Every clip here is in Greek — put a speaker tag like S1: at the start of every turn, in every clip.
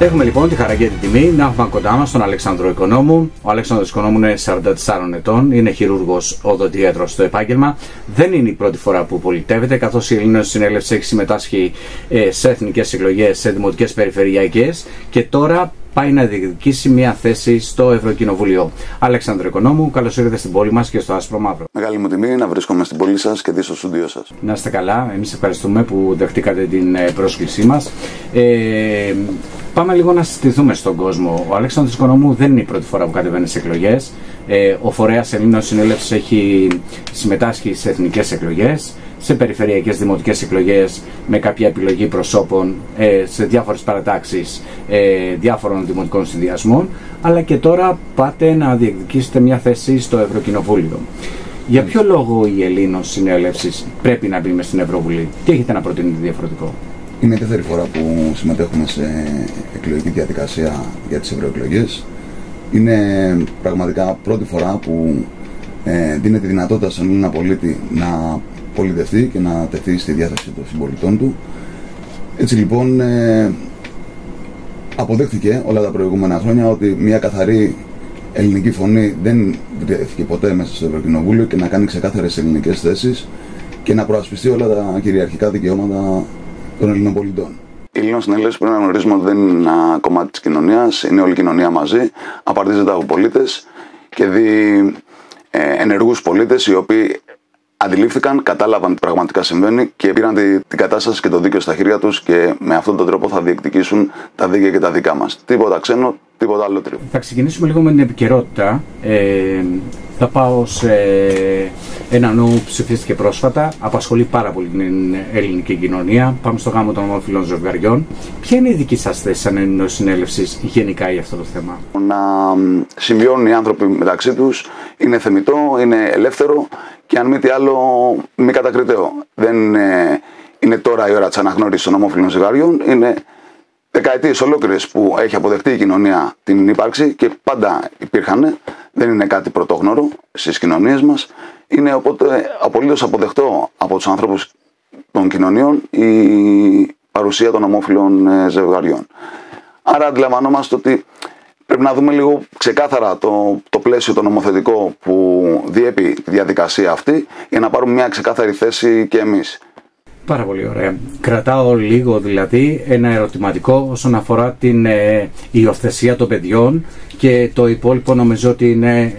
S1: Έχουμε λοιπόν τη χαρά και την τιμή να έχουμε κοντά μας τον Αλέξανδρο Οικονόμου. Ο Αλέξανδρος Οικονόμου είναι 44 ετών, είναι χειρούργος οδοντίατρος στο επάγγελμα. Δεν είναι η πρώτη φορά που πολιτεύεται, καθώς η Ελληνική Συνέλευση έχει συμμετάσχει σε εθνικές εκλογές, σε δημοτικές περιφερειακές και τώρα πάει να διεκδικήσει μια θέση στο Ευρωκοινοβούλιο. Αλέξανδρο Οικονόμου, καλώς ήρθατε στην πόλη μας και στο Άσπρο Μαύρο.
S2: Μεγάλη μου τιμή να βρίσκομαι στην πόλη σας και δει στο στούντιο σας.
S1: Να είστε καλά, εμείς ευχαριστούμε που δεχτήκατε την πρόσκλησή μας. Πάμε λίγο να συστηθούμε στον κόσμο. Ο Αλέξανδρος Οικονόμου δεν είναι η πρώτη φορά που κατεβαίνει σε εκλογές. Ο φορέας Ελλήνων Συνέλευσης έχει συμμετάσχει σε εθνικές εκλογές, σε περιφερειακές δημοτικές εκλογές με κάποια επιλογή προσώπων, σε διάφορες παρατάξεις διάφορων δημοτικών συνδυασμών, αλλά και τώρα πάτε να διεκδικήσετε μια θέση στο Ευρωκοινοβούλιο. Για ποιο λόγο η Ελλήνων Συνέλευσης πρέπει να μπει μες στην Ευρωβουλή? Τι έχετε να προτείνετε διαφορετικό?
S2: Είναι η δεύτερη φορά που συμμετέχουμε σε εκλογική διαδικασία για τις ευρωεκλογές. Είναι πραγματικά πρώτη φορά που δίνεται τη δυνατότητα στον Έλληνα πολίτη να πολιτευτεί και να τεθεί στη διάθεση των συμπολιτών του. Έτσι λοιπόν αποδέχθηκε όλα τα προηγούμενα χρόνια ότι μια καθαρή ελληνική φωνή δεν βρέθηκε ποτέ μέσα στο Ευρωκοινοβούλιο και να κάνει ξεκάθαρες ελληνικές θέσεις και να προασπιστεί όλα τα κυριαρχικά δικαιώματα των Ελλήνων πολιτών. Η Ελλήνων Συνέλευση πρέπει να γνωρίζουμε ότι δεν είναι ένα κομμάτι της κοινωνίας, είναι όλη η κοινωνία μαζί, απαρτίζεται από πολίτες και δει ενεργούς πολίτες οι οποίοι αντιλήφθηκαν, κατάλαβαν τι πραγματικά συμβαίνει και πήραν την κατάσταση και το δίκαιο στα χέρια τους και με αυτόν τον τρόπο θα διεκδικήσουν τα δίκαια και τα δικά μας. Τίποτα ξένο, τίποτα άλλο τρίβο.
S1: Θα ξεκινήσουμε λίγο με την επικαιρότητα. Θα πάω σε ένα νόμο που ψηφίστηκε πρόσφατα, απασχολεί πάρα πολύ την ελληνική κοινωνία. Πάμε στο γάμο των ομόφυλων ζευγαριών. Ποια είναι η δική σας θέση σαν Ελλήνων Συνέλευσης γενικά για αυτό το θέμα?
S2: Να συμβιώνουν οι άνθρωποι μεταξύ τους είναι θεμιτό, είναι ελεύθερο και αν μη τι άλλο μη κατακριτέο. Δεν είναι τώρα η ώρα της αναγνώρισης των ομόφυλων ζευγαριών, είναι δεκαετίες ολόκληρες που έχει αποδεχτεί η κοινωνία την ύπαρξη και πάντα υπήρχαν. Δεν είναι κάτι πρωτόγνωρο στις κοινωνίες μας. Είναι οπότε απολύτως αποδεκτό από τους ανθρώπους των κοινωνιών η παρουσία των ομόφυλων ζευγαριών. Άρα αντιλαμβανόμαστε ότι πρέπει να δούμε λίγο ξεκάθαρα το πλαίσιο το νομοθετικό που διέπει τη διαδικασία αυτή για να πάρουμε μια ξεκάθαρη θέση και εμείς.
S1: Πάρα πολύ ωραία. Κρατάω λίγο δηλαδή ένα ερωτηματικό όσον αφορά την υιοθεσία των παιδιών και το υπόλοιπο νομίζω ότι είναι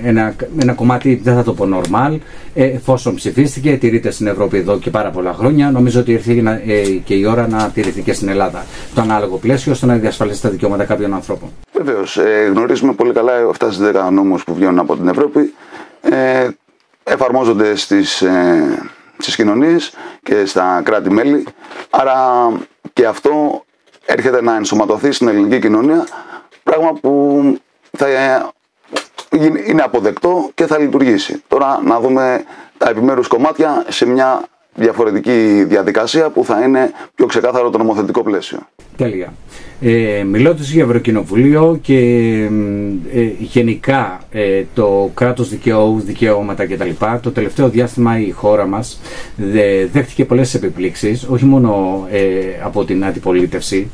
S1: ένα κομμάτι, δεν θα το πω normal, εφόσον ψηφίστηκε, τηρείται στην Ευρώπη εδώ και πάρα πολλά χρόνια, νομίζω ότι ήρθε και η ώρα να τηρηθεί και στην Ελλάδα το ανάλογο πλαίσιο ώστε να διασφαλίσει τα δικαιώματα κάποιων ανθρώπων.
S2: Βεβαίως, γνωρίζουμε πολύ καλά 7 στις 10 νόμους που βγαίνουν από την Ευρώπη, εφαρμόζονται στις κοινωνίες και στα κράτη-μέλη, άρα και αυτό έρχεται να ενσωματωθεί στην ελληνική κοινωνία, πράγμα που θα είναι αποδεκτό και θα λειτουργήσει. Τώρα να δούμε τα επιμέρους κομμάτια σε μια διαφορετική διαδικασία που θα είναι πιο ξεκάθαρο το νομοθετικό πλαίσιο.
S1: Τέλεια. Μιλώντας για Ευρωκοινοβουλίο και γενικά το κράτος δικαίου, δικαιώματα κτλ. Το τελευταίο διάστημα η χώρα μας δέχτηκε πολλές επιπλήξεις, όχι μόνο από την αντιπολίτευση,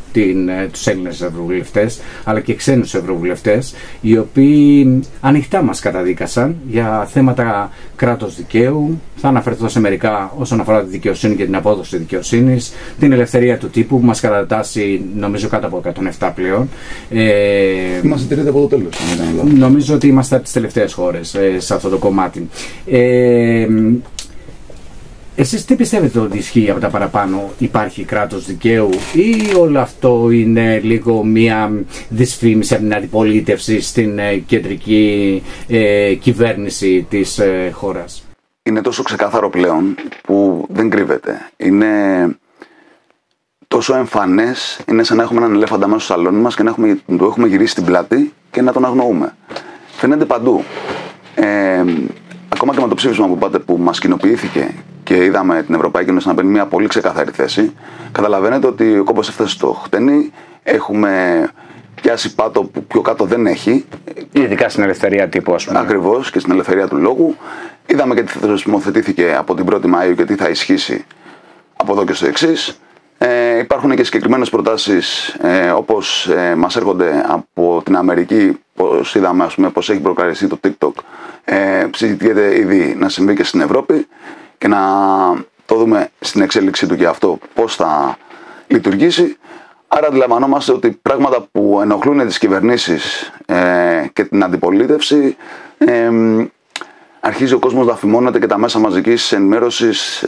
S1: τους Έλληνες ευρωβουλευτές, αλλά και ξένους ευρωβουλευτές, οι οποίοι ανοιχτά μας καταδίκασαν για θέματα κράτος δικαίου. Θα αναφερθώ σε μερικά όσον αφορά τη δικαιοσύνη και την απόδοση δικαιοσύνης, την ελευθερία του τύπου που μας κατατάσσει νομίζω κάτω από 107 πλέον.
S2: Είμαστε τρίτη από το τέλος.
S1: Νομίζω ότι είμαστε από τις τελευταίες χώρες σε αυτό το κομμάτι. Εσείς τι πιστεύετε ότι ισχύει από τα παραπάνω? Υπάρχει κράτος δικαίου ή όλο αυτό είναι λίγο μία δυσφήμιση από την αντιπολίτευση στην κεντρική κυβέρνηση της χώρας?
S2: Είναι τόσο ξεκάθαρο πλέον που δεν κρύβεται. Είναι τόσο εμφανές, είναι σαν να έχουμε έναν ελέφαντα μέσα στο σαλόνι μας και να το έχουμε γυρίσει την πλάτη και να τον αγνοούμε. Φαίνεται παντού. Ακόμα και με το ψήφισμα που πάτε που μας κοινοποιήθηκε και είδαμε την Ευρωπαϊκή Ένωση να παίρνει μια πολύ ξεκάθαρη θέση, καταλαβαίνετε ότι ο κόμπος έφτασε στο χτενί, έχουμε πιάσει πάτο που πιο κάτω δεν έχει.
S1: Ειδικά στην ελευθερία τύπου, ας πούμε.
S2: Ακριβώς, και στην ελευθερία του λόγου. Είδαμε και τι θεσμοθετήθηκε από την 1η Μαΐου και τι θα ισχύσει από εδώ και στο εξής. Υπάρχουν και συγκεκριμένες προτάσεις όπως μας έρχονται από την Αμερική, πώς είδαμε ας πούμε, πώς έχει προκαλέσει το TikTok. Συζητιέται ήδη να συμβεί και στην Ευρώπη και να το δούμε στην εξέλιξή του και αυτό πώς θα λειτουργήσει. Άρα αντιλαμβανόμαστε ότι πράγματα που ενοχλούν τις κυβερνήσεις και την αντιπολίτευση, αρχίζει ο κόσμος να φημώνεται και τα μέσα μαζικής ενημέρωσης,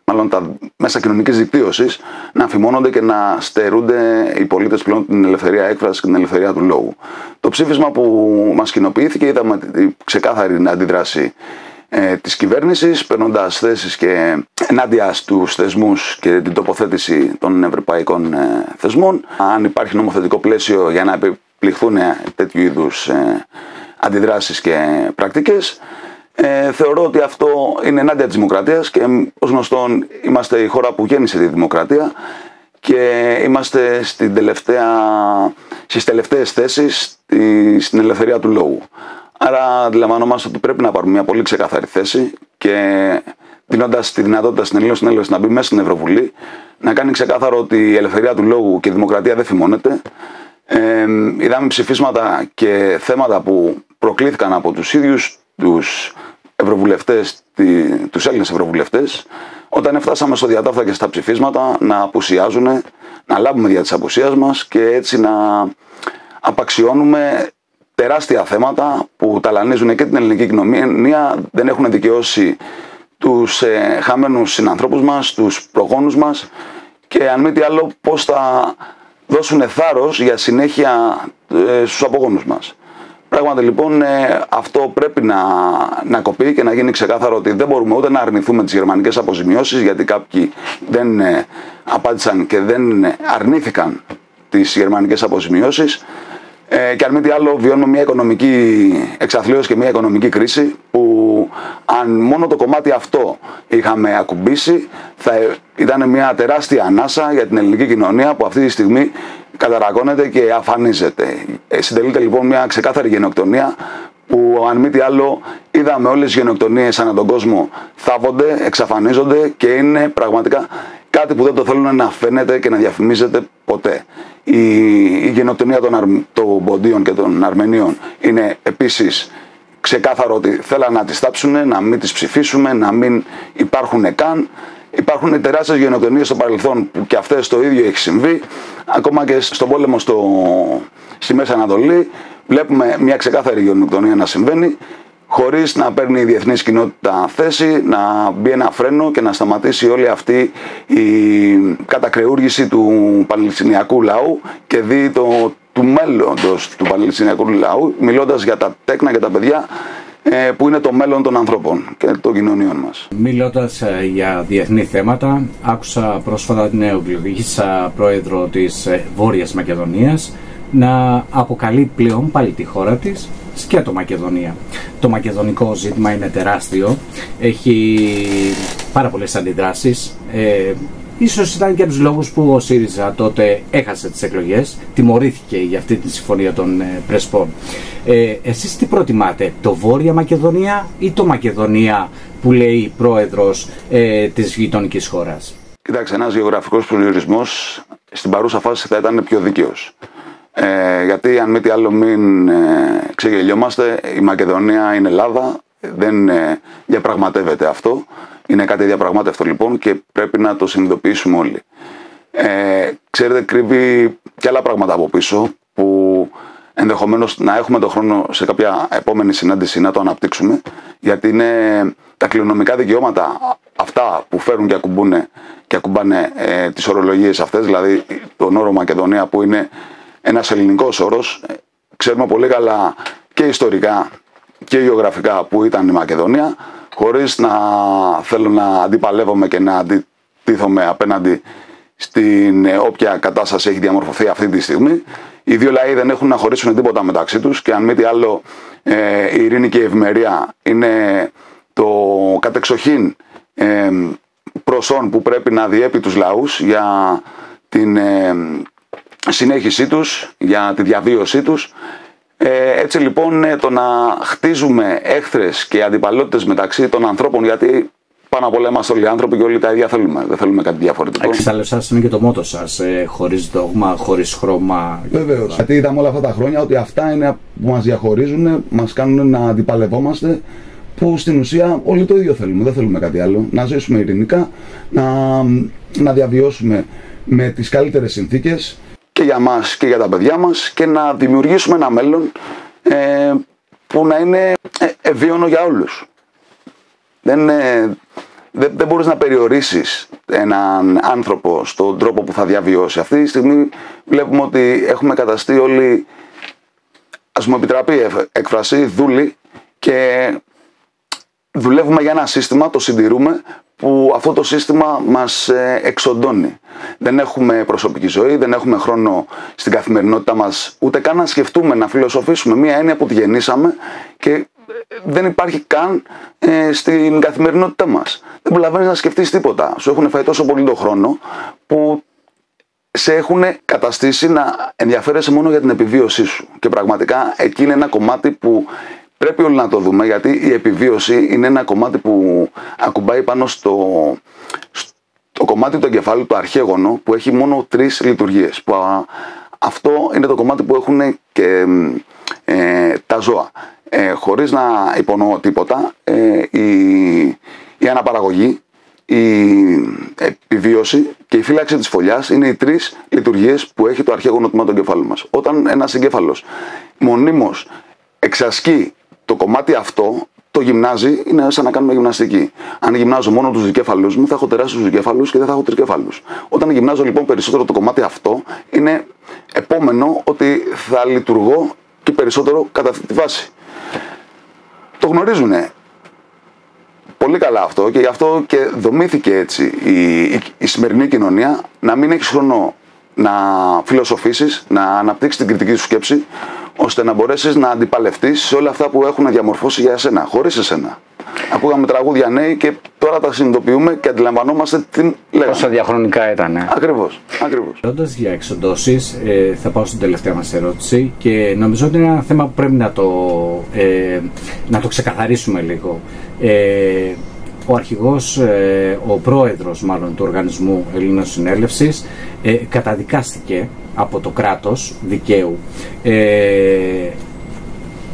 S2: μάλλον τα μέσα κοινωνικής δικτύωσης, να φημώνονται και να στερούνται οι πολίτες πλέον την ελευθερία έκφρασης και την ελευθερία του λόγου. Το ψήφισμα που μας κοινοποιήθηκε, είδαμε ξεκάθαρη αντίδραση της κυβέρνησης, παίρνοντας θέσεις και ενάντια στους θεσμούς και την τοποθέτηση των ευρωπαϊκών θεσμών. Αν υπάρχει νομοθετικό πλαίσιο για να επιπληχθούν τέτοιου είδους αντιδράσεις και πρακτικές, θεωρώ ότι αυτό είναι ενάντια της δημοκρατίας και ως γνωστόν είμαστε η χώρα που γέννησε τη δημοκρατία και είμαστε στις τελευταίες θέσεις στην ελευθερία του λόγου. Άρα αντιλαμβανόμαστε ότι πρέπει να πάρουμε μια πολύ ξεκαθαρή θέση και δίνοντας τη δυνατότητα στην Ελλήνωση συνέλευση να μπει μέσα στην Ευρωβουλή, να κάνει ξεκάθαρο ότι η ελευθερία του λόγου και η δημοκρατία δεν φημώνεται. Είδαμε ψηφίσματα και θέματα που προκλήθηκαν από τους ίδιους τους ευρωβουλευτές, τους Έλληνες ευρωβουλευτές, όταν φτάσαμε στο διατάφτα και στα ψηφίσματα να απουσιάζουν, να λάβουμε δια της απουσίας μας και έτσι να απαξιώνουμε τεράστια θέματα που ταλανίζουν και την ελληνική κοινωνία, δεν έχουν δικαιώσει τους χαμένους συνανθρώπους μας, τους προγόνους μας και αν μη τι άλλο πώς θα δώσουν θάρρος για συνέχεια στους απογόνους μας. Πράγματι λοιπόν αυτό πρέπει να κοπεί και να γίνει ξεκάθαρο ότι δεν μπορούμε ούτε να αρνηθούμε τις γερμανικές αποζημιώσεις, γιατί κάποιοι δεν απάντησαν και δεν αρνήθηκαν τις γερμανικές αποζημιώσεις, και αν μη τι άλλο βιώνουμε μια οικονομική εξαθλίωση και μια οικονομική κρίση που αν μόνο το κομμάτι αυτό είχαμε ακουμπήσει θα ήταν μια τεράστια ανάσα για την ελληνική κοινωνία που αυτή τη στιγμή καταρακώνεται και αφανίζεται. Συντελείται λοιπόν μια ξεκάθαρη γενοκτονία που αν μη τι άλλο είδαμε όλες οι γενοκτονίες ανά τον κόσμο θάβονται, εξαφανίζονται και είναι πραγματικά κάτι που δεν το θέλουν να φαίνεται και να διαφημίζεται ποτέ. Η γενοκτονία των Ποντίων και των Αρμενίων είναι επίσης ξεκάθαρο ότι θέλαν να τις θάψουν, να μην τις ψηφίσουμε, να μην υπάρχουν καν. Υπάρχουν τεράστιες γενοκτονίες στο παρελθόν που και αυτές το ίδιο έχει συμβεί. Ακόμα και στον πόλεμο στη Μέση Ανατολή βλέπουμε μια ξεκάθαρη γενοκτονία να συμβαίνει, χωρίς να παίρνει η διεθνής κοινότητα θέση, να μπει ένα φρένο και να σταματήσει όλη αυτή η κατακρεούργηση του Παλαιστινιακού λαού και δει του μέλλοντος του Παλαιστινιακού λαού, μιλώντας για τα τέκνα και τα παιδιά που είναι το μέλλον των ανθρώπων και των κοινωνιών μας.
S1: Μιλώντας για διεθνή θέματα, άκουσα πρόσφατα την εκλογήσα πρόεδρο της Βόρειας Μακεδονίας να αποκαλεί πλέον πάλι τη χώρα της σκέτο Μακεδονία. Το μακεδονικό ζήτημα είναι τεράστιο, έχει πάρα πολλές αντιδράσεις. Ίσως ήταν και από τους λόγους που ο ΣΥΡΙΖΑ τότε έχασε τις εκλογές, τιμωρήθηκε για αυτή τη συμφωνία των Πρεσπών. Εσείς τι προτιμάτε, το Βόρεια Μακεδονία ή το Μακεδονία που λέει πρόεδρος της γειτονικής χώρας?
S2: Κοιτάξτε, ένας γεωγραφικός προσδιορισμός στην παρούσα φάση θα ήταν πιο δίκαιος. Γιατί αν μη τι άλλο μην ξεγελιόμαστε, η Μακεδονία είναι Ελλάδα, δεν διαπραγματεύεται αυτό. Είναι κάτι διαπραγμάτευτο λοιπόν και πρέπει να το συνειδητοποιήσουμε όλοι. Ξέρετε, κρύβει και άλλα πράγματα από πίσω που ενδεχομένως να έχουμε τον χρόνο σε κάποια επόμενη συνάντηση να το αναπτύξουμε, γιατί είναι τα κληρονομικά δικαιώματα αυτά που φέρουν και ακουμπάνε τις ορολογίες αυτές, δηλαδή τον όρο Μακεδονία που είναι ένας ελληνικός όρος. Ξέρουμε πολύ καλά και ιστορικά και γεωγραφικά που ήταν η Μακεδονία, χωρίς να θέλω να αντιπαλεύομαι και να αντιτίθομαι απέναντι στην όποια κατάσταση έχει διαμορφωθεί αυτή τη στιγμή. Οι δύο λαοί δεν έχουν να χωρίσουν τίποτα μεταξύ τους και αν μη τι άλλο η ειρήνη και η ευημερία είναι το κατεξοχήν προσόν που πρέπει να διέπει τους λαούς για την συνέχισή τους, για τη διαβίωσή τους. Έτσι λοιπόν το να χτίζουμε έχθρες και αντιπαλότητες μεταξύ των ανθρώπων, γιατί πάνω απ' όλα είμαστε όλοι άνθρωποι και όλοι τα ίδια θέλουμε. Δεν θέλουμε κάτι διαφορετικό.
S1: Εξάλλου, εσάς είναι και το μότο σας. Χωρίς δόγμα, χωρίς χρώμα.
S2: Βεβαίως. Γιατί είδαμε όλα αυτά τα χρόνια ότι αυτά είναι που μας διαχωρίζουν, μας κάνουν να αντιπαλευόμαστε. Που στην ουσία όλοι το ίδιο θέλουμε. Δεν θέλουμε κάτι άλλο. Να ζήσουμε ειρηνικά, να διαβιώσουμε με τις καλύτερες συνθήκες και για μας και για τα παιδιά μας και να δημιουργήσουμε ένα μέλλον που να είναι ευίωνο για όλους. Δεν μπορείς να περιορίσεις έναν άνθρωπο στον τρόπο που θα διαβιώσει. Αυτή τη στιγμή βλέπουμε ότι έχουμε καταστεί όλοι, ας μου επιτραπεί έκφραση, δούλοι και δουλεύουμε για ένα σύστημα, το συντηρούμε, που αυτό το σύστημα μας εξοντώνει. Δεν έχουμε προσωπική ζωή, δεν έχουμε χρόνο στην καθημερινότητα μας ούτε καν να σκεφτούμε, να φιλοσοφήσουμε μία έννοια που τη γεννήσαμε και δεν υπάρχει καν στην καθημερινότητά μας. Δεν προλαβαίνεις να σκεφτείς τίποτα. Σου έχουν φάει τόσο πολύ το χρόνο που σε έχουν καταστήσει να ενδιαφέρεσαι μόνο για την επιβίωσή σου. Και πραγματικά εκεί είναι ένα κομμάτι που πρέπει όλοι να το δούμε, γιατί η επιβίωση είναι ένα κομμάτι που ακουμπάει πάνω στο κομμάτι του εγκεφάλου, το αρχαίγωνο, που έχει μόνο 3 λειτουργίες. Που αυτό είναι το κομμάτι που έχουν και τα ζώα. Χωρίς να υπονοώ τίποτα, η αναπαραγωγή, η επιβίωση και η φύλαξη της φωλιάς είναι οι 3 λειτουργίες που έχει το αρχαίγωνο τμήμα του εγκεφάλου μας. Όταν ένας εγκέφαλος μονίμως εξασκεί το κομμάτι αυτό, το γυμνάζει, είναι σαν να κάνουμε γυμναστική. Αν γυμνάζω μόνο τους δικέφαλους μου, θα έχω τεράστιους δικέφαλους και δεν θα έχω τρικέφαλους. Όταν γυμνάζω λοιπόν περισσότερο το κομμάτι αυτό, είναι επόμενο ότι θα λειτουργώ και περισσότερο κατά αυτή τη βάση. Το γνωρίζουν πολύ καλά αυτό και γι' αυτό και δομήθηκε έτσι η σημερινή κοινωνία, να μην έχεις χρόνο να φιλοσοφήσεις, να αναπτύξεις την κριτική σου σκέψη, ώστε να μπορέσεις να αντιπαλευτείς σε όλα αυτά που έχουν διαμορφώσει για εσένα, χωρίς εσένα. Ακούγαμε τραγούδια νέοι και τώρα τα συνειδητοποιούμε και αντιλαμβανόμαστε τι λέγαμε.
S1: Πόσο διαχρονικά ήταν.
S2: Ακριβώς.
S1: Ρώντας για εξοντώσεις, θα πάω στην τελευταία μας ερώτηση και νομίζω ότι είναι ένα θέμα που πρέπει να το ξεκαθαρίσουμε λίγο. Ο αρχηγός, ο πρόεδρος μάλλον του Οργανισμού Ελλήνων Συνέλευσης καταδικάστηκε από το κράτος δικαίου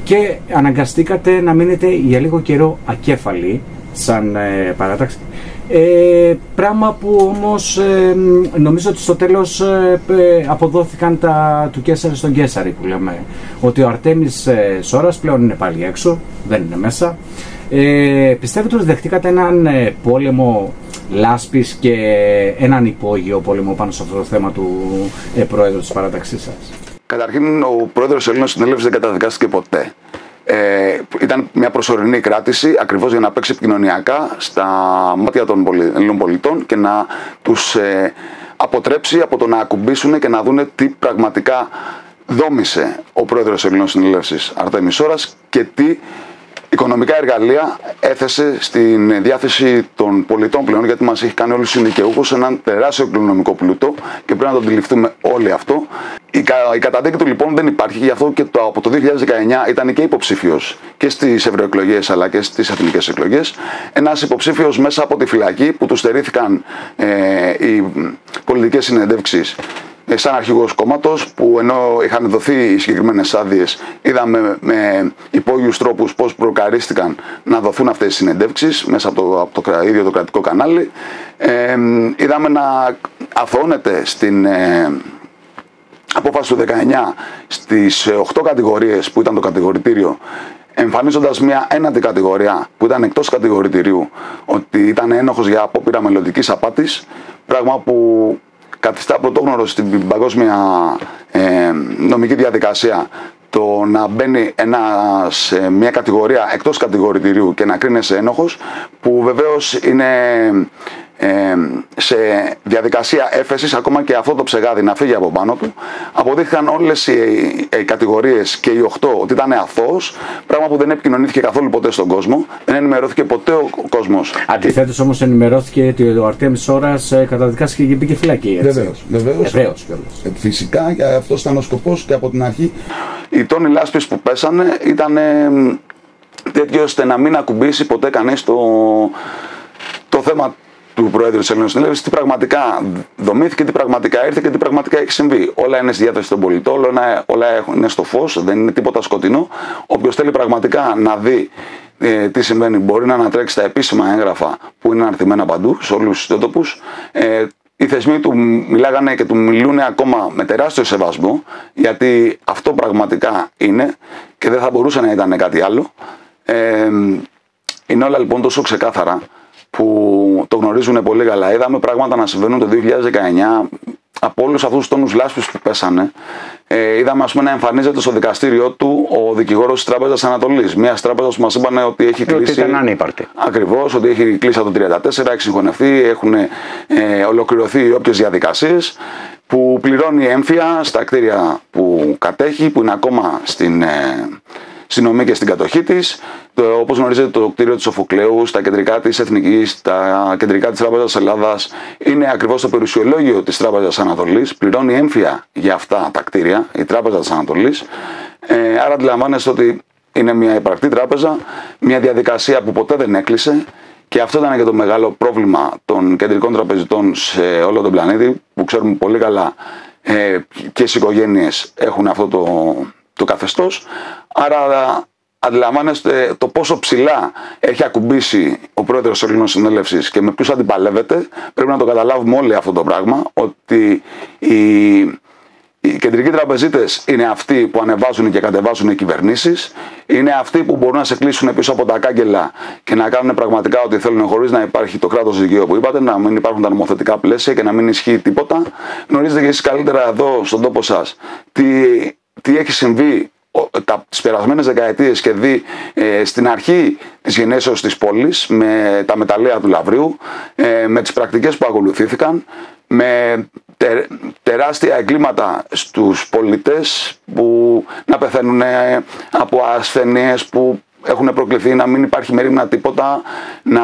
S1: και αναγκαστήκατε να μείνετε για λίγο καιρό ακέφαλοι σαν παράταξη. Πράγμα που όμως νομίζω ότι στο τέλος αποδόθηκαν τα του Καίσαρη στον Καίσαρη, που λέμε. Ότι ο Αρτέμις Σόρας πλέον είναι πάλι έξω, δεν είναι μέσα. Πιστεύετε ότι δεχτήκατε έναν πόλεμο λάσπης και έναν υπόγειο πόλεμο πάνω σε αυτό το θέμα του πρόεδρου της παράταξής σας?
S2: Καταρχήν, ο πρόεδρος της Ελλήνων Συνέλευσης δεν καταδικάστηκε ποτέ. Ήταν μια προσωρινή κράτηση ακριβώς για να παίξει επικοινωνιακά στα μάτια των Ελλήνων πολιτών και να τους αποτρέψει από το να ακουμπήσουν και να δούνε τι πραγματικά δόμησε ο πρόεδρος της Ελλήνων Συνέλευσης Αρτέμις Σόρας και τι οικονομικά εργαλεία έθεσε στην διάθεση των πολιτών πλέον, γιατί μας έχει κάνει όλους τους συνοικιούχους έναν τεράστιο κληρονομικό πλούτο και πρέπει να το αντιληφθούμε όλοι αυτό. Η καταδίκη του λοιπόν δεν υπάρχει, γι' αυτό και από το 2019 ήταν και υποψήφιος και στις ευρωεκλογές αλλά και στις εθνικές εκλογές. Ένας υποψήφιος μέσα από τη φυλακή που του στερήθηκαν οι πολιτικές συνεντεύξεις σαν αρχηγός κόμματος, που ενώ είχαν δοθεί οι συγκεκριμένες άδειες, είδαμε με υπόγειους τρόπους πώς προκαρίστηκαν να δοθούν αυτές οι συνεντεύξεις μέσα από το ίδιο το κρατικό κανάλι. Είδαμε να αθωώνεται στην απόφαση του 19 στις 8 κατηγορίες που ήταν το κατηγορητήριο, εμφανίζοντας μια ένατη κατηγορία που ήταν εκτός κατηγορητηρίου, ότι ήταν ένοχος για απόπειρα μελλοντικής απάτης, πράγμα που καθιστά πρωτόγνωρο στην παγκόσμια νομική διαδικασία το να μπαίνει μια κατηγορία εκτός κατηγορητηρίου και να κρίνεσαι ένοχος, που βεβαίως είναι σε διαδικασία έφεσης, ακόμα και αυτό το ψεγάδι να φύγει από πάνω του. Αποδείχθηκαν όλες οι κατηγορίες και οι 8 ότι ήταν αθώος, πράγμα που δεν επικοινωνήθηκε καθόλου ποτέ στον κόσμο, δεν ενημερώθηκε ποτέ ο κόσμος.
S1: Αντιθέτως όμως ενημερώθηκε ότι ο Αρτέμις Σόρας καταδικάστηκε και μπήκε φυλακή.
S2: Βεβαίως. Φυσικά, και αυτός ήταν ο σκοπός και από την αρχή. Οι τόνοι λάσπης που πέσανε ήταν τέτοιο ώστε να μην ακουμπήσει ποτέ κανείς το θέμα του Προέδρου της Ελληνικής Συνέλευσης, τι πραγματικά δομήθηκε, τι πραγματικά ήρθε και τι πραγματικά έχει συμβεί. Όλα είναι στη διάθεση των πολιτών, όλα είναι στο φως, δεν είναι τίποτα σκοτεινό. Όποιος θέλει πραγματικά να δει τι συμβαίνει, μπορεί να ανατρέξει τα επίσημα έγγραφα που είναι αναρτημένα παντού, σε όλους τους ιστότοπους. Οι θεσμοί του μιλάγανε και του μιλούν ακόμα με τεράστιο σεβασμό, γιατί αυτό πραγματικά είναι και δεν θα μπορούσε να ήταν κάτι άλλο. Είναι όλα λοιπόν τόσο ξεκάθαρα που το γνωρίζουν πολύ καλά. Είδαμε πράγματα να συμβαίνουν το 2019 από όλους αυτούς τους τόνους λάσπης που πέσανε. Είδαμε, ας πούμε, να εμφανίζεται στο δικαστήριό του ο δικηγόρος της Τράπεζας Ανατολής. Μια τράπεζα που μας είπαν ότι έχει κλείσει.
S1: Ότι ήταν ανύπαρκτη.
S2: Ακριβώς, ότι έχει κλείσει από το 1934, έχει συγχωνευτεί, έχουν ολοκληρωθεί όποιες διαδικασίες, που πληρώνει έμφυα στα κτίρια που κατέχει, που είναι ακόμα στην ομή και στην κατοχή της. Όπως γνωρίζετε, το κτίριο του Σοφοκλέου, στα κεντρικά της Εθνικής, τα κεντρικά της Τράπεζας Ελλάδας, είναι ακριβώς το περιουσιολόγιο της Τράπεζας Ανατολής. Πληρώνει έμφυα για αυτά τα κτίρια η Τράπεζα της Ανατολής. Άρα αντιλαμβάνεστε ότι είναι μια υπαρκτή τράπεζα, μια διαδικασία που ποτέ δεν έκλεισε. Και αυτό ήταν και το μεγάλο πρόβλημα των κεντρικών τραπεζιτών σε όλο τον πλανήτη, που ξέρουμε πολύ καλά και οι οικογένειες έχουν αυτό το καθεστώς. Άρα αντιλαμβάνεστε το πόσο ψηλά έχει ακουμπήσει ο πρόεδρος της Ελληνικής Συνέλευσης και με ποιους αντιπαλεύεται. Πρέπει να το καταλάβουμε όλοι αυτό το πράγμα, ότι οι κεντρικοί τραπεζίτες είναι αυτοί που ανεβάζουν και κατεβάζουν οι κυβερνήσεις, είναι αυτοί που μπορούν να σε κλείσουν πίσω από τα κάγκελα και να κάνουν πραγματικά ό,τι θέλουν, χωρίς να υπάρχει το κράτος δικαίου που είπατε, να μην υπάρχουν τα νομοθετικά πλαίσια και να μην ισχύει τίποτα. Γνωρίζετε και εσείς καλύτερα εδώ στον τόπο σας τι έχει συμβεί τις περασμένες δεκαετίες και δει στην αρχή της γενέσεως της πόλης με τα μεταλλεία του Λαβρίου, με τις πρακτικές που ακολουθήθηκαν, με τεράστια εγκλήματα στους πολίτες που να πεθαίνουν από ασθενείες που έχουν προκληθεί, να μην υπάρχει μερίμνα τίποτα, να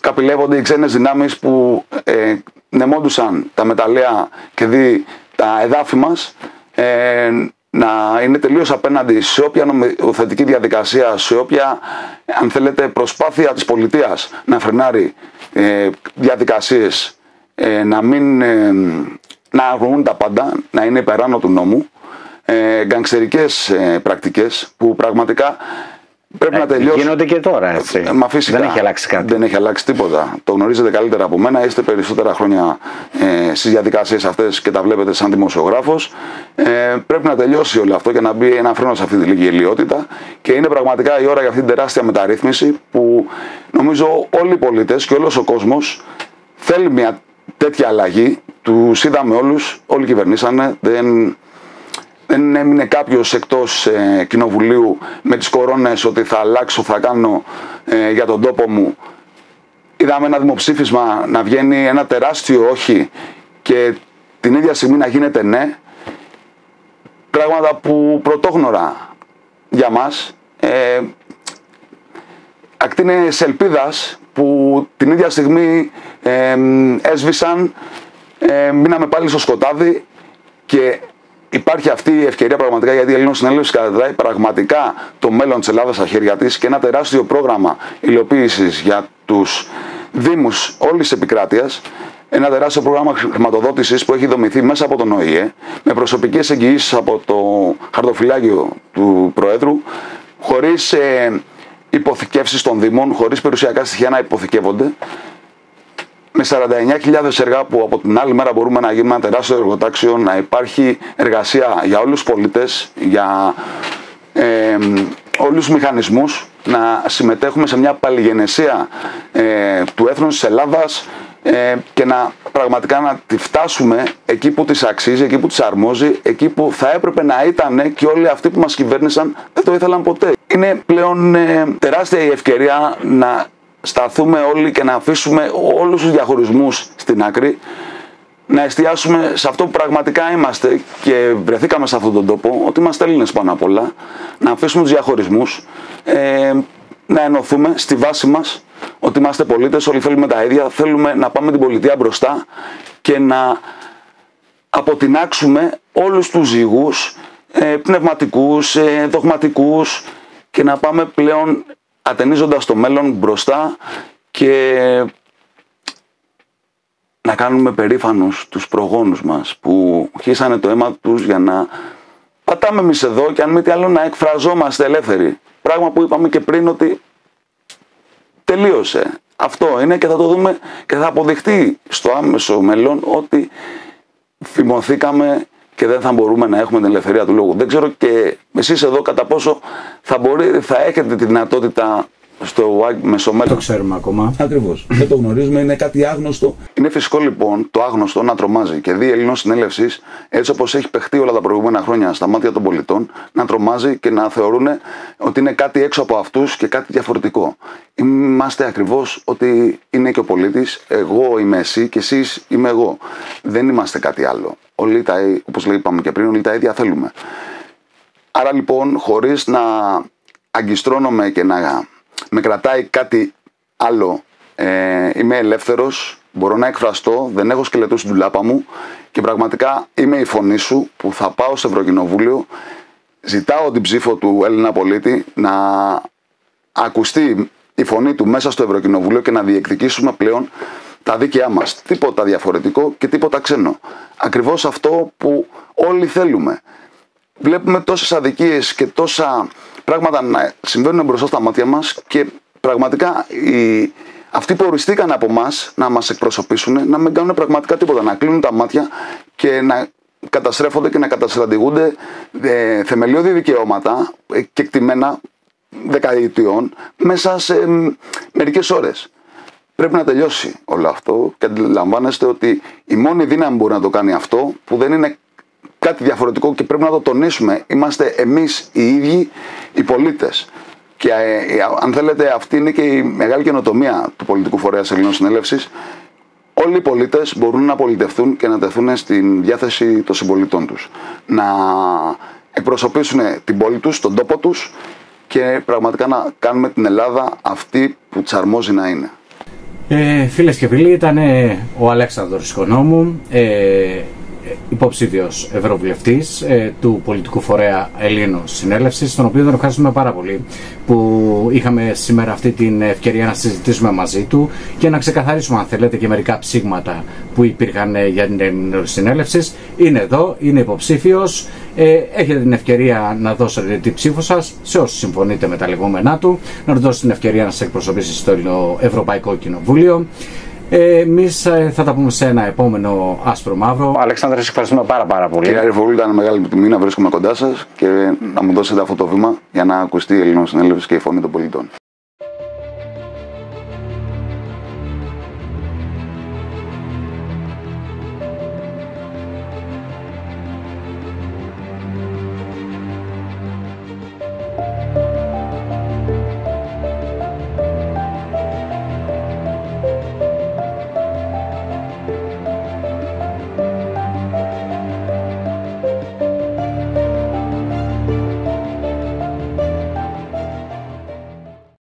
S2: καπηλεύονται οι ξένες δυνάμεις που νεμόντουσαν τα μεταλλεία και δει τα εδάφη μας, να είναι τελείως απέναντι σε όποια νομοθετική διαδικασία, σε όποια, αν θέλετε, προσπάθεια της πολιτείας να φρενάρει διαδικασίες, να αγνοούν τα πάντα, να είναι υπεράνω του νόμου, γκανγκστερικές πρακτικές που πραγματικά πρέπει να τελειώσουν.
S1: Γίνονται και τώρα, έτσι.
S2: Φυσικά,
S1: δεν έχει αλλάξει κάτι.
S2: Δεν έχει αλλάξει τίποτα. Το γνωρίζετε καλύτερα από μένα. Είστε περισσότερα χρόνια στις διαδικασίες αυτές και τα βλέπετε σαν δημοσιογράφος. Πρέπει να τελειώσει όλο αυτό και να μπει ένα φρένο σε αυτή τη λίγη γελοιότητα. Και είναι πραγματικά η ώρα για αυτή την τεράστια μεταρρύθμιση που νομίζω όλοι οι πολίτες και όλος ο κόσμος θέλει μια τέτοια αλλαγή. Τους είδαμε όλους, όλοι κυβερνήσανε. Δεν έμεινε κάποιος εκτός κοινοβουλίου με τις κορώνες ότι θα αλλάξω, θα κάνω για τον τόπο μου. Είδαμε ένα δημοψήφισμα να βγαίνει ένα τεράστιο όχι και την ίδια στιγμή να γίνεται ναι. Πράγματα που πρωτόγνωρα για μας. Ακτίνες ελπίδας που την ίδια στιγμή έσβησαν, μείναμε πάλι στο σκοτάδι και υπάρχει αυτή η ευκαιρία πραγματικά, γιατί η Ελληνική Συνέλευση καταδράει πραγματικά το μέλλον της Ελλάδας στα χέρια της και ένα τεράστιο πρόγραμμα υλοποίησης για τους δήμους όλης της επικράτειας. Ένα τεράστιο πρόγραμμα χρηματοδότησης που έχει δομηθεί μέσα από τον ΟΗΕ, με προσωπικές εγγυήσεις από το χαρτοφυλάκιο του Προέδρου, χωρίς υποθηκεύσεις των δήμων, χωρίς περιουσιακά στοιχεία να υποθηκεύονται, με 49.000 έργα που από την άλλη μέρα μπορούμε να γίνουμε ένα τεράστιο εργοτάξιο, να υπάρχει εργασία για όλους τους πολίτες, για όλους τους μηχανισμούς, να συμμετέχουμε σε μια παλιγενεσία του έθνους της Ελλάδας και να πραγματικά να τη φτάσουμε εκεί που της αξίζει, εκεί που της αρμόζει, εκεί που θα έπρεπε να ήταν και όλοι αυτοί που μας κυβέρνησαν δεν το ήθελαν ποτέ. Είναι πλέον τεράστια η ευκαιρία να σταθούμε όλοι και να αφήσουμε όλους τους διαχωρισμούς στην άκρη, να εστιάσουμε σε αυτό που πραγματικά είμαστε και βρεθήκαμε σε αυτόν τον τόπο, ότι είμαστε Έλληνες πάνω απ' όλα, να αφήσουμε τους διαχωρισμούς, να ενωθούμε στη βάση μας, ότι είμαστε πολίτες, όλοι θέλουμε τα ίδια, θέλουμε να πάμε την πολιτεία μπροστά και να αποτινάξουμε όλους τους ζυγούς πνευματικούς, δογματικούς και να πάμε πλέον ατενίζοντας το μέλλον μπροστά και να κάνουμε περήφανους τους προγόνους μας που χύσανε το αίμα τους για να πατάμε εμείς εδώ και αν μη τι άλλο να εκφραζόμαστε ελεύθεροι. Πράγμα που είπαμε και πριν ότι τελείωσε. Αυτό είναι και θα το δούμε και θα αποδειχτεί στο άμεσο μέλλον ότι φημωθήκαμε και δεν θα μπορούμε να έχουμε την ελευθερία του λόγου. Δεν ξέρω και εσείς εδώ κατά πόσο θα έχετε τη δυνατότητα στο μεσομέτωπο.
S1: Το ξέρουμε ακόμα.
S2: Ακριβώς. Δεν το γνωρίζουμε, είναι κάτι άγνωστο. Είναι φυσικό λοιπόν το άγνωστο να τρομάζει και δει Ελληνός συνέλευσης, έτσι όπως έχει παιχτεί όλα τα προηγούμενα χρόνια στα μάτια των πολιτών, να τρομάζει και να θεωρούν ότι είναι κάτι έξω από αυτούς και κάτι διαφορετικό. Είμαστε ακριβώς ότι είναι και ο πολίτης, εγώ είμαι εσύ και εσείς είμαι εγώ. Δεν είμαστε κάτι άλλο. Όλοι όπως είπαμε και πριν, όλοι τα ίδια θέλουμε. Άρα λοιπόν, χωρίς να αγκιστρώνομαι και να με κρατάει κάτι άλλο, είμαι ελεύθερος, μπορώ να εκφραστώ, δεν έχω σκελετούς στην ντουλάπα μου και πραγματικά είμαι η φωνή σου που θα πάω στο Ευρωκοινοβούλιο, ζητάω την ψήφο του Έλληνα πολίτη να ακουστεί η φωνή του μέσα στο Ευρωκοινοβούλιο και να διεκδικήσουμε πλέον τα δίκαιά μας. Τίποτα διαφορετικό και τίποτα ξένο. Ακριβώς αυτό που όλοι θέλουμε. Βλέπουμε τόσες αδικίες και τόσα πράγματα να συμβαίνουν μπροστά στα μάτια μας και πραγματικά αυτοί που οριστήκαν από εμάς να μας εκπροσωπήσουν να μην κάνουν πραγματικά τίποτα, να κλείνουν τα μάτια και να καταστρέφονται και να καταστρατηγούνται θεμελιώδη δικαιώματα κεκτημένα δεκαετιών μέσα σε μερικές ώρες. Πρέπει να τελειώσει όλο αυτό και αντιλαμβάνεστε ότι η μόνη δύναμη που μπορεί να το κάνει αυτό, που δεν είναι κάτι διαφορετικό και πρέπει να το τονίσουμε, είμαστε εμείς οι ίδιοι οι πολίτες. Και αν θέλετε, αυτή είναι και η μεγάλη καινοτομία του πολιτικού φορέα Ελλήνων Συνέλευσης. Όλοι οι πολίτες μπορούν να πολιτευτούν και να τεθούν στην διάθεση των συμπολιτών τους. Να εκπροσωπήσουν την πόλη τους, τον τόπο τους και πραγματικά να κάνουμε την Ελλάδα αυτή που της αρμόζει να είναι.
S1: Φίλες και φίλοι, ήταν ο Αλέξανδρος Οικονόμου, υποψήφιος ευρωβουλευτής του πολιτικού φορέα Ελλήνων Συνέλευσης, τον οποίο τον ευχαριστούμε πάρα πολύ που είχαμε σήμερα αυτή την ευκαιρία να συζητήσουμε μαζί του και να ξεκαθαρίσουμε, αν θέλετε, και μερικά ψήγματα που υπήρχαν για την Ελλήνων Συνέλευσης. Είναι εδώ, είναι υποψήφιος, έχετε την ευκαιρία να δώσετε την ψήφο σας σε όσους συμφωνείτε με τα λεγόμενά του, να του δώσετε την ευκαιρία να σας εκπροσωπήσει στο Ευρωπαϊκό Κοινοβούλιο. Εμείς θα τα πούμε σε ένα επόμενο άσπρο μαύρο. Αλέξανδρε, σας ευχαριστούμε πάρα πολύ.
S2: Κύριε Αριφόγλου, ήταν μεγάλη τιμή να βρίσκομαι κοντά σας και να μου δώσετε αυτό το βήμα για να ακουστεί η Ελλήνων Συνέλευση και η φωνή των πολιτών.